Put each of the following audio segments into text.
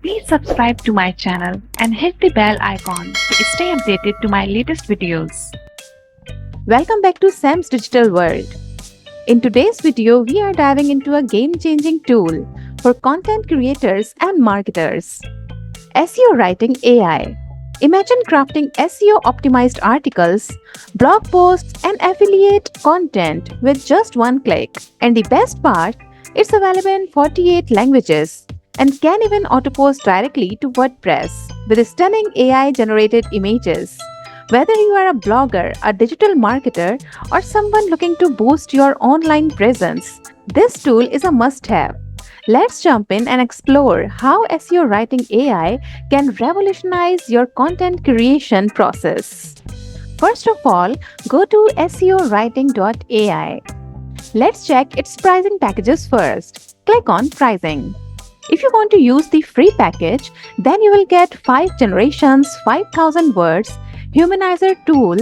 Please subscribe to my channel and hit the bell icon to stay updated to my latest videos. Welcome back to Sam's Digital World. In today's video, we are diving into a game-changing tool for content creators and marketers. SEO Writing AI. Imagine crafting SEO-optimized articles, blog posts, and affiliate content with just one click. And the best part, it's available in 48 languages and can even auto-post directly to WordPress with stunning AI-generated images. Whether you are a blogger, a digital marketer, or someone looking to boost your online presence, this tool is a must-have. Let's jump in and explore how SEO Writing AI can revolutionize your content creation process. First of all, go to SEOwriting.ai. Let's check its pricing packages first. Click on Pricing. If you want to use the free package, then you will get 5 generations, 5000 words, humanizer tool,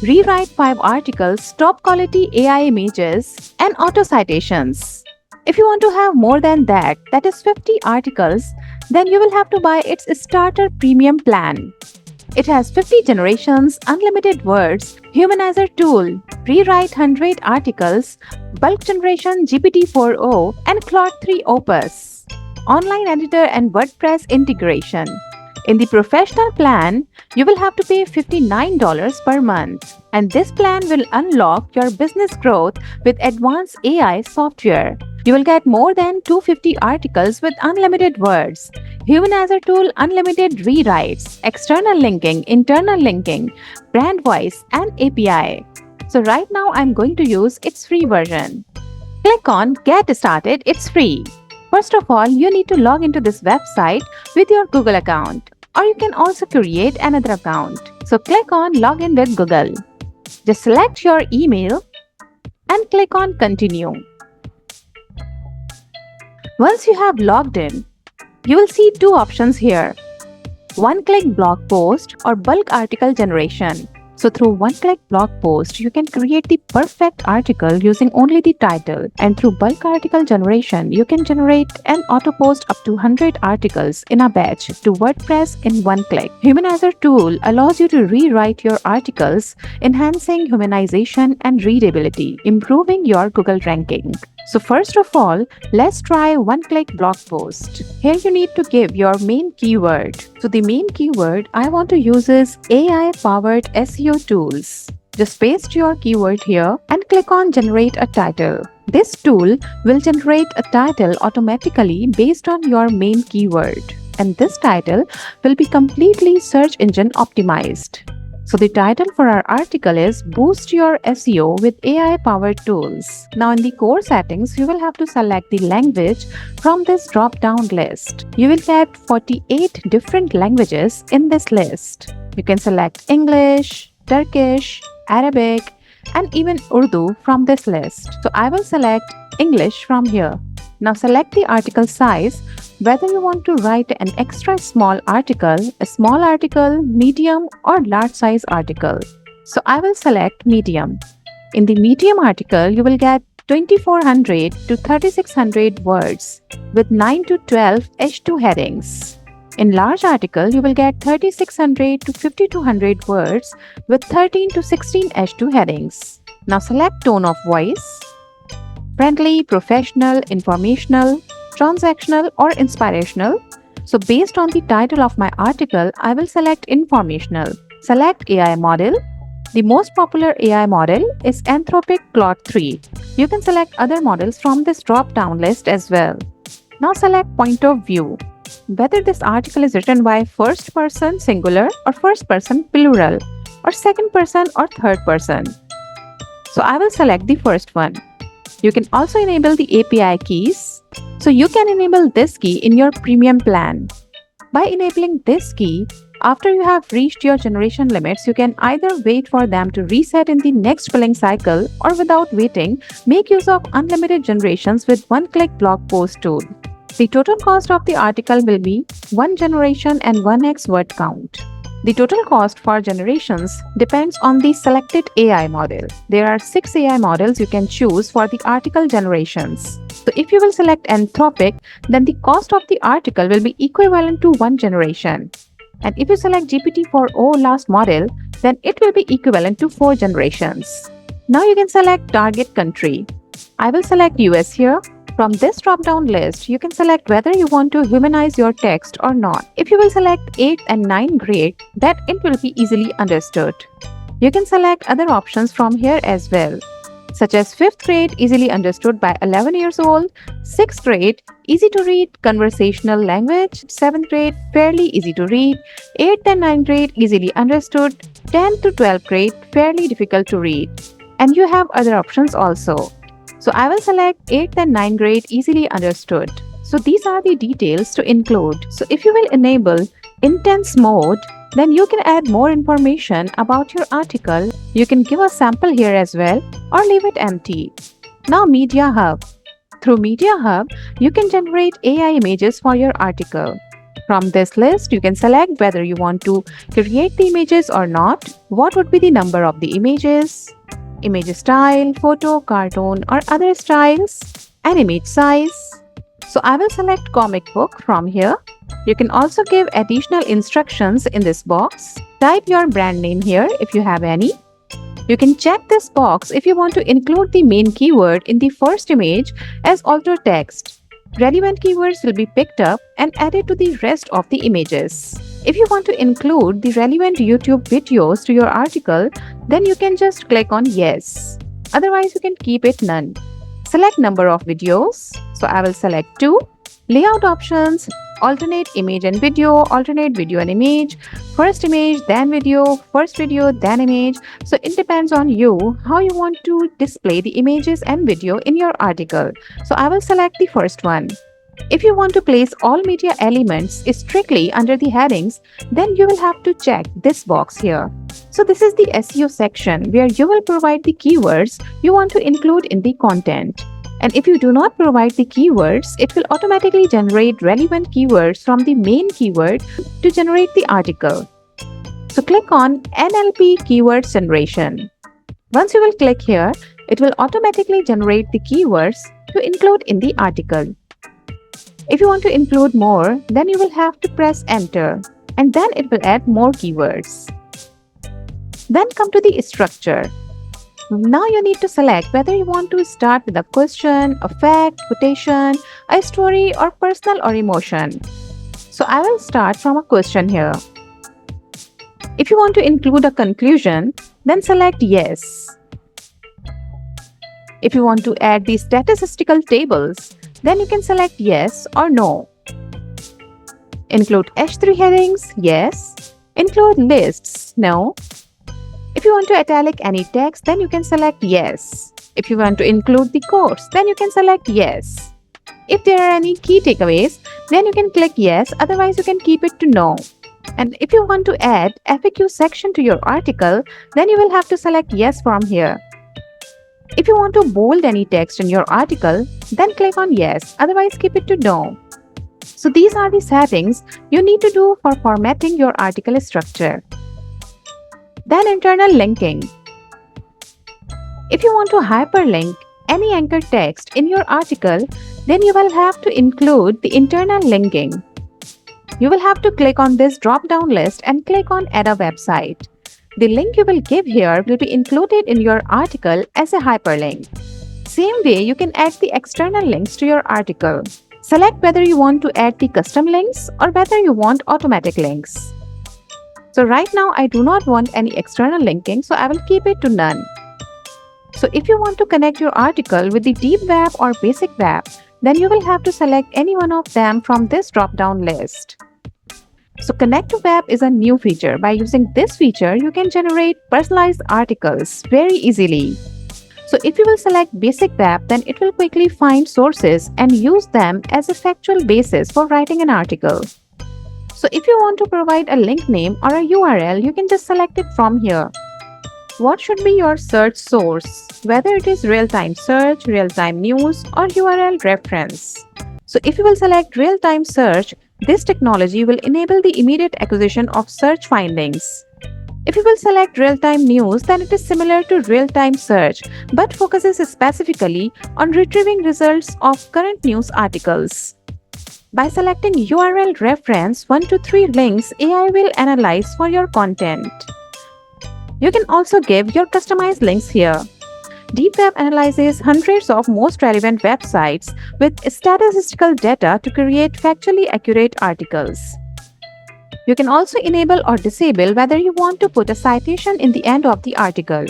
rewrite 5 articles, top quality AI images, and auto citations. If you want to have more than that is 50 articles, then you will have to buy its starter premium plan. It has 50 generations, unlimited words, humanizer tool, rewrite 100 articles, bulk generation GPT-4o, and Claude 3 Opus, online editor and WordPress integration. In the professional plan, you will have to pay $59 per month, and this plan will unlock your business growth with advanced AI software. You will get more than 250 articles with unlimited words, humanizer tool, unlimited rewrites, external linking, internal linking, brand voice, and API. So right now I'm going to use its free version. Click on Get Started, it's free. First of all, you need to log into this website with your Google account, or you can also create another account. So click on Login with Google. Just select your email and click on Continue. Once you have logged in, you will see 2 options here: one-click blog post or bulk article generation. So through one-click blog post, you can create the perfect article using only the title. And through bulk article generation, you can generate and auto-post up to 100 articles in a batch to WordPress in one click. Humanizer tool allows you to rewrite your articles, enhancing humanization and readability, improving your Google ranking. So first of all, let's try one-click blog post. Here you need to give your main keyword. So the main keyword I want to use is AI-powered SEO tools. Just paste your keyword here and click on Generate a Title. This tool will generate a title automatically based on your main keyword. And this title will be completely search engine optimized. So the title for our article is Boost Your SEO with AI-powered tools. Now in the core settings, you will have to select the language from this drop-down list. You will get 48 different languages in this list. You can select English, Turkish, Arabic, and even Urdu from this list. So I will select English from here. Now select the article size, whether you want to write an extra small article, a small article, medium, or large size article. So I will select medium. In the medium article, you will get 2400 to 3600 words with 9 to 12 H2 headings. In large article, you will get 3600 to 5200 words with 13 to 16 H2 headings. Now select tone of voice: friendly, professional, informational, transactional, or inspirational. So based on the title of my article, I will select informational. Select AI model. The most popular AI model is Anthropic Claude 3. You can select other models from this drop-down list as well. Now select point of view, whether this article is written by first person singular or first person plural, or second person or third person. So I will select the first one. You can also enable the API keys. So you can enable this key in your premium plan. By enabling this key, after you have reached your generation limits, you can either wait for them to reset in the next billing cycle, or without waiting, make use of unlimited generations with one-click blog post tool. The total cost of the article will be 1 generation and 1x word count. The total cost for generations depends on the selected AI model. There are 6 AI models you can choose for the article generations. So if you will select Anthropic, then the cost of the article will be equivalent to 1 generation. And if you select GPT-4o last model, then it will be equivalent to 4 generations. Now you can select target country. I will select US here. From this drop-down list, you can select whether you want to humanize your text or not. If you will select 8th and 9th grade, then it will be easily understood. You can select other options from here as well, such as 5th grade, easily understood by 11 years old, 6th grade, easy to read conversational language, 7th grade, fairly easy to read, 8th and 9th grade, easily understood, 10th to 12th grade, fairly difficult to read. And you have other options also. So I will select 8th and 9th grade easily understood. So these are the details to include. So if you will enable intense mode, then you can add more information about your article. You can give a sample here as well or leave it empty. Now Media Hub. Through Media Hub, you can generate AI images for your article. From this list, you can select whether you want to create the images or not, what would be the number of the images, image style, photo, cartoon or other styles, and image size. So I will select comic book from here. You can also give additional instructions in this box. Type your brand name here if you have any. You can check this box if you want to include the main keyword in the first image as alter text. Relevant keywords will be picked up and added to the rest of the images. If you want to include the relevant YouTube videos to your article, then you can just click on yes. Otherwise, you can keep it none. Select number of videos. So I will select 2. Layout options, alternate image and video, alternate video and image, first image, then video, first video, then image. So it depends on you how you want to display the images and video in your article. So I will select the first one. If you want to place all media elements strictly under the headings, then you will have to check this box here. So this is the SEO section where you will provide the keywords you want to include in the content. And if you do not provide the keywords, it will automatically generate relevant keywords from the main keyword to generate the article. So click on NLP Keywords Generation. Once you will click here, it will automatically generate the keywords to include in the article. If you want to include more, then you will have to press enter and then it will add more keywords. Then come to the structure. Now you need to select whether you want to start with a question, a fact, quotation, a story or personal or emotion. So I will start from a question here. If you want to include a conclusion, then select yes. If you want to add the statistical tables, then you can select yes or no. Include H3 headings, yes. Include lists, no. If you want to italic any text, then you can select yes. If you want to include the quotes, then you can select yes. If there are any key takeaways, then you can click yes, otherwise you can keep it to no. And if you want to add FAQ section to your article, then you will have to select yes from here. If you want to bold any text in your article, then click on yes, otherwise keep it to no. So these are the settings you need to do for formatting your article structure. Then internal linking. If you want to hyperlink any anchor text in your article, then you will have to include the internal linking. You will have to click on this drop-down list and click on Add a Website. The link you will give here will be included in your article as a hyperlink. Same way, you can add the external links to your article. Select whether you want to add the custom links or whether you want automatic links. So right now, I do not want any external linking, so I will keep it to none. So if you want to connect your article with the deep web or basic web, then you will have to select any one of them from this drop-down list. So Connect to Web is a new feature. By using this feature, you can generate personalized articles very easily. So if you will select Basic Web, then it will quickly find sources and use them as a factual basis for writing an article. So if you want to provide a link name or a URL, you can just select it from here. What should be your search source? Whether it is real-time search, real-time news, or URL reference. So if you will select real-time search, This technology will enable the immediate acquisition of search findings. If you will select real-time news, then it is similar to real-time search, but focuses specifically on retrieving results of current news articles. By selecting URL reference 1 to 3 links, AI will analyze for your content. You can also give your customized links here. Deep Web analyzes hundreds of most relevant websites with statistical data to create factually accurate articles. You can also enable or disable whether you want to put a citation in the end of the article.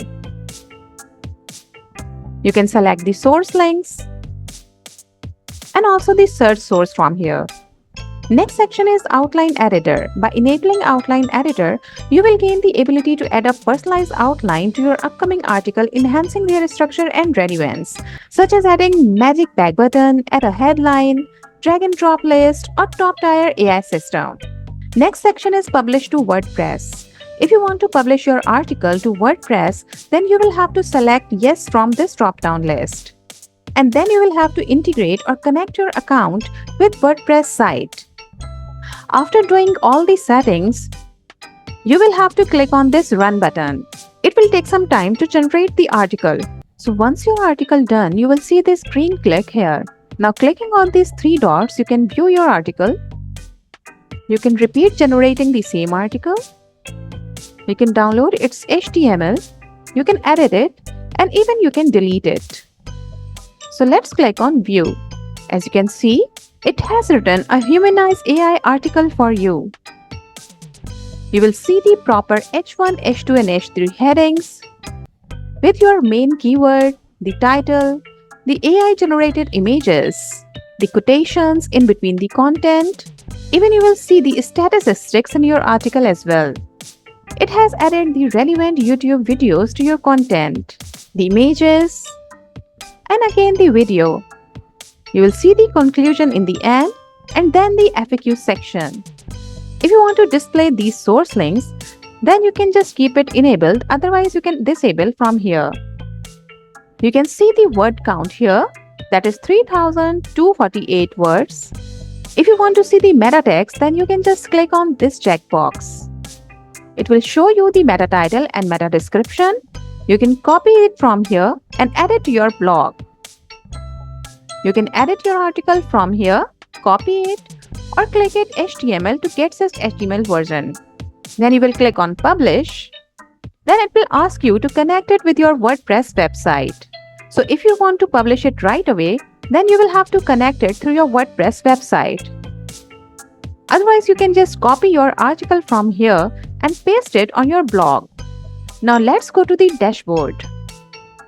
You can select the source links and also the search source from here. Next section is Outline Editor. By enabling Outline Editor, you will gain the ability to add a personalized outline to your upcoming article, enhancing their structure and relevance, such as adding magic tag button, add a headline, drag and drop list, or top-tier AI system. Next section is Publish to WordPress. If you want to publish your article to WordPress, then you will have to select Yes from this drop-down list. And then you will have to integrate or connect your account with WordPress site. After doing all these settings, you will have to click on this Run button. It will take some time to generate the article. So once your article done, you will see this green click here. Now clicking on these 3 dots, you can view your article. You can repeat generating the same article. You can download its HTML. You can edit it, and even you can delete it. So let's click on View. As you can see, it has written a humanized AI article for you. You will see the proper H1, H2 and H3 headings with your main keyword, the title, the AI-generated images, the quotations in between the content. Even you will see the statistics in your article as well. It has added the relevant YouTube videos to your content, the images, and again the video. You will see the conclusion in the end and then the FAQ section. If you want to display these source links, then you can just keep it enabled, otherwise you can disable from here. You can see the word count here, that is 3248 words. If you want to see the meta text, then you can just click on this checkbox. It will show you the meta title and meta description. You can copy it from here and add it to your blog. You can edit your article from here, copy it, or click it HTML to get this HTML version. Then you will click on Publish. Then it will ask you to connect it with your WordPress website. So if you want to publish it right away, then you will have to connect it through your WordPress website. Otherwise, you can just copy your article from here and paste it on your blog. Now let's go to the dashboard.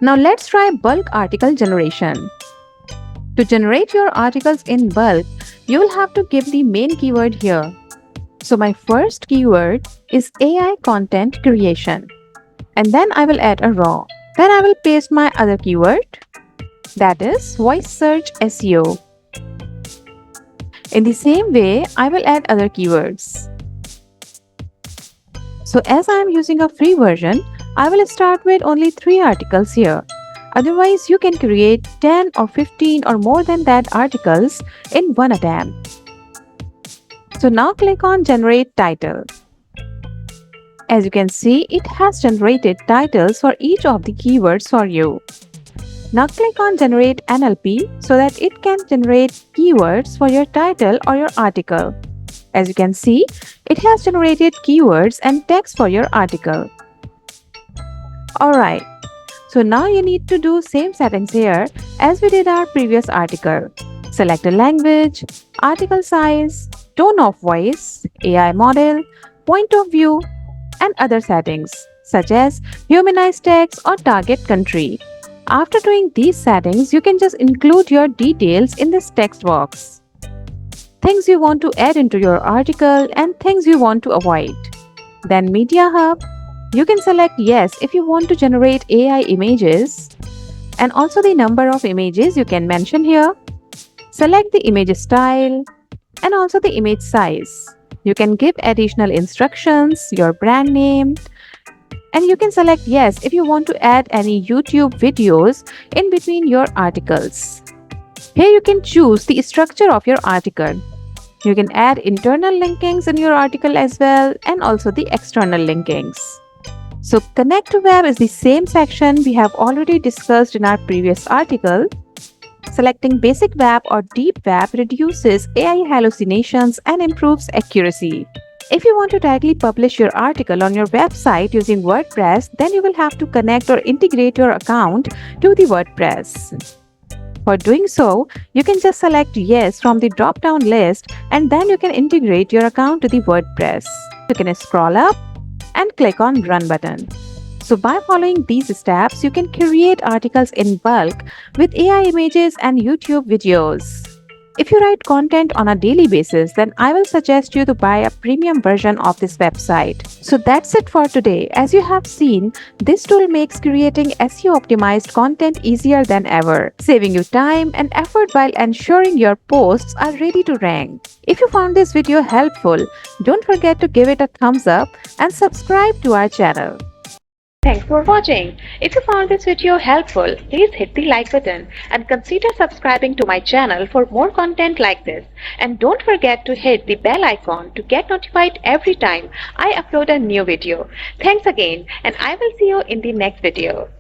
Now let's try bulk article generation. To generate your articles in bulk, you will have to give the main keyword here. So my first keyword is AI content creation. And then I will add a raw. Then I will paste my other keyword, that is voice search SEO. In the same way, I will add other keywords. So as I am using a free version, I will start with only 3 articles here. Otherwise, you can create 10 or 15 or more than that articles in one attempt. So now click on Generate Title. As you can see, it has generated titles for each of the keywords for you. Now click on Generate NLP so that it can generate keywords for your title or your article. As you can see, it has generated keywords and text for your article. Alright, so now you need to do same settings here as we did our previous article. Select a language, article size, tone of voice, AI model, point of view, and other settings such as humanized text or target country. After doing these settings, you can just include your details in this text box. Things you want to add into your article and things you want to avoid. Then Media Hub. You can select yes if you want to generate AI images, and also the number of images you can mention here. Select the image style and also the image size. You can give additional instructions, your brand name, and you can select yes if you want to add any YouTube videos in between your articles. Here you can choose the structure of your article. You can add internal linkings in your article as well, and also the external linkings. So connect to web is the same section we have already discussed in our previous article. Selecting basic web or deep web reduces AI hallucinations and improves accuracy. If you want to directly publish your article on your website using WordPress, then you will have to connect or integrate your account to the WordPress. For doing so, you can just select yes from the drop-down list, and then you can integrate your account to the WordPress. You can scroll up and click on Run button. So by following these steps, you can create articles in bulk with AI images and YouTube videos. If you write content on a daily basis, then I will suggest you to buy a premium version of this website. So that's it for today. As you have seen, this tool makes creating SEO optimized content easier than ever, saving you time and effort while ensuring your posts are ready to rank. If you found this video helpful, don't forget to give it a thumbs up and subscribe to our channel. Thanks for watching. If you found this video helpful, please hit the like button and consider subscribing to my channel for more content like this. And don't forget to hit the bell icon to get notified every time I upload a new video. Thanks again, and I will see you in the next video.